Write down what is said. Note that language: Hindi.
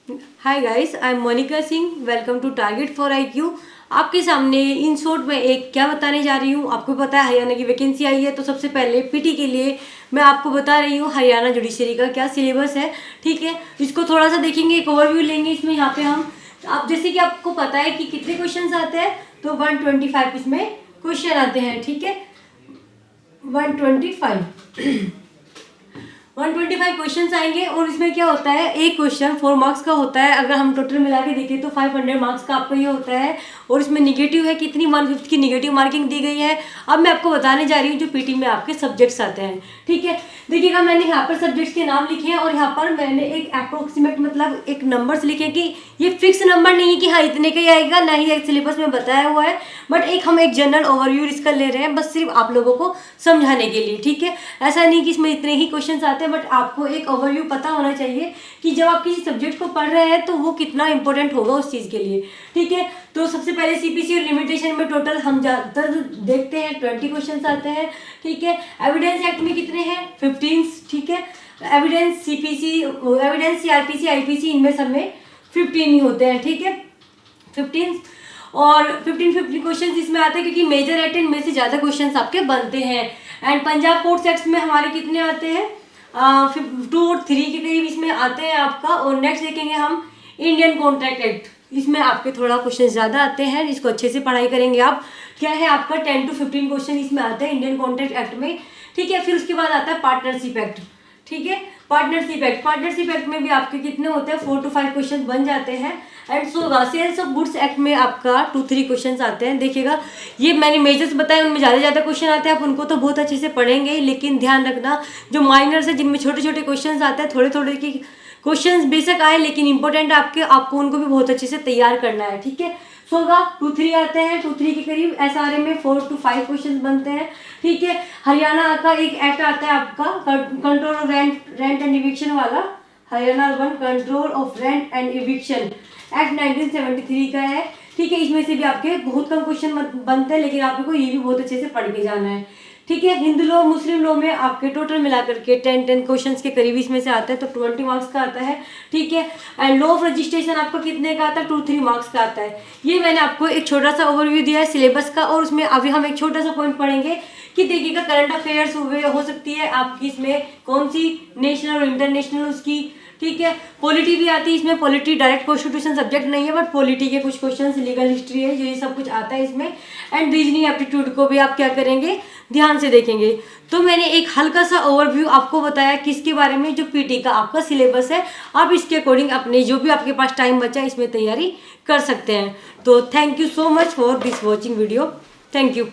Hi guys, I am Monika Singh. Welcome to target for IQ। आपके सामने इन शॉर्ट में एक क्या बताने जा रही हूँ। आपको पता है हरियाणा की वैकेंसी आई है, तो सबसे पहले पीटी के लिए मैं आपको बता रही हूँ हरियाणा जुडिशरी का क्या सिलेबस है। ठीक है, इसको थोड़ा सा देखेंगे, एक ओवरव्यू लेंगे इसमें। यहाँ पे हम आप जैसे कि आपको पता है कि कितने क्वेश्चन आते हैं, तो 125 इसमें क्वेश्चन आते हैं। ठीक है, 125 125 क्वेश्चंस आएंगे और इसमें क्या होता है, एक क्वेश्चन 4 मार्क्स का होता है। अगर हम टोटल मिला के देखें तो 500 मार्क्स का आपको ये होता है। और इसमें निगेटिव है कितनी, 1/5 की निगेटिव मार्किंग दी गई है। अब मैं आपको बताने जा रही हूँ जो पीटी में आपके सब्जेक्ट्स आते हैं। ठीक है, देखिएगा मैंने यहाँ पर सब्जेक्ट्स के नाम लिखे हैं और यहाँ पर मैंने एक अप्रोक्सीमेट मतलब एक नंबर्स लिखे कि ये फिक्स नंबर नहीं है कि हाँ इतने का ही आएगा, ना ही एक सिलेबस में बताया हुआ है, बट हम एक जनरल ओवरव्यू इसका ले रहे हैं, बस सिर्फ आप लोगों को समझाने के लिए। ठीक है, ऐसा नहीं कि इसमें इतने ही क्वेश्चन आते हैं, बट आपको एक ओवरव्यू पता होना चाहिए कि जब आप किसी सब्जेक्ट को पढ़ रहे हैं तो वो कितना इंपॉर्टेंट होगा उस चीज़ के लिए। ठीक है, तो सबसे पहले सीपीसी और लिमिटेशन में टोटल हम ज़्यादातर देखते हैं 20 क्वेश्चन आते हैं। ठीक है, एविडेंस एक्ट में कितने हैं, 15। ठीक है, evidence CPC, evidence CrPC, IPC, इनमें सब में 15 ही होते हैं। ठीक है, 15 और 15 क्वेश्चन इसमें आते हैं क्योंकि मेजर एक्ट में से ज़्यादा क्वेश्चन आपके बनते हैं। एंड पंजाब कोर्ट्स एक्ट में हमारे कितने आते हैं, 2 और 3 के करीब इसमें आते हैं आपका। और नेक्स्ट देखेंगे हम इंडियन कॉन्ट्रैक्ट एक्ट, इसमें आपके थोड़ा क्वेश्चन ज़्यादा आते हैं, इसको अच्छे से पढ़ाई करेंगे आप। क्या है आपका 10 to 15 क्वेश्चन इसमें आते हैं इंडियन कॉन्ट्रैक्ट एक्ट में। ठीक है, फिर उसके बाद आता है पार्टनरशिप एक्ट। ठीक है, पार्टनरशिप एक्ट में भी आपके कितने होते हैं, 4 to 5 क्वेश्चन बन जाते हैं। And so sales of goods act में आपका 2-3 क्वेश्चन आते हैं। देखिएगा ये मैंने मेजर्स बताए, उनमें ज़्यादा क्वेश्चन आते हैं, आप उनको तो बहुत अच्छे से पढ़ेंगे, लेकिन ध्यान रखना जो माइनर्स है जिनमें छोटे छोटे क्वेश्चन आते हैं, थोड़े थोड़े की क्वेश्चंस बेशक आए लेकिन इंपॉर्टेंट आपको उनको भी बहुत अच्छे से तैयार करना है। ठीक है, सो 2-3 आते हैं, 2-3 के करीब एसआरए में 4 to 5 क्वेश्चन बनते हैं। ठीक है, हरियाणा का एक एक्ट आता है आपका control of rent and eviction वाला, Haryana urban control of rent and eviction act 1973 का है। ठीक है, इसमें से भी आपके बहुत कम क्वेश्चन बनते हैं, लेकिन आपको ये भी बहुत अच्छे से पढ़ के जाना है। ठीक है, हिंदू लॉ मुस्लिम लॉ में आपके टोटल मिलाकर के 10 क्वेश्चंस के करीब इसमें से आते हैं, तो 20 मार्क्स का आता है। ठीक है, एंड लॉ ऑफ रजिस्ट्रेशन आपको कितने का आता है, 2-3 मार्क्स का आता है। ये मैंने आपको एक छोटा सा ओवरव्यू दिया है सिलेबस का, और उसमें अभी हम एक छोटा सा पॉइंट पढ़ेंगे कि देखिएगा करंट अफेयर्स हो सकती है आपकी, इसमें कौन सी नेशनल और इंटरनेशनल उसकी। ठीक है, पॉलिटी भी आती है इसमें, पॉलिटी डायरेक्ट कॉन्स्टिट्यूशन सब्जेक्ट नहीं है, बट पॉलिटी के कुछ क्वेश्चंस, लीगल हिस्ट्री है, ये सब कुछ आता है इसमें। एंड रीजनिंग एप्टीट्यूड को भी आप क्या करेंगे, ध्यान से देखेंगे। तो मैंने एक हल्का सा ओवरव्यू आपको बताया किसके बारे में, जो पीटी का आपका सिलेबस है। आप इसके अकॉर्डिंग अपने जो भी आपके पास टाइम बचा इसमें तैयारी कर सकते हैं। तो thank you so much for this watching video. Thank you.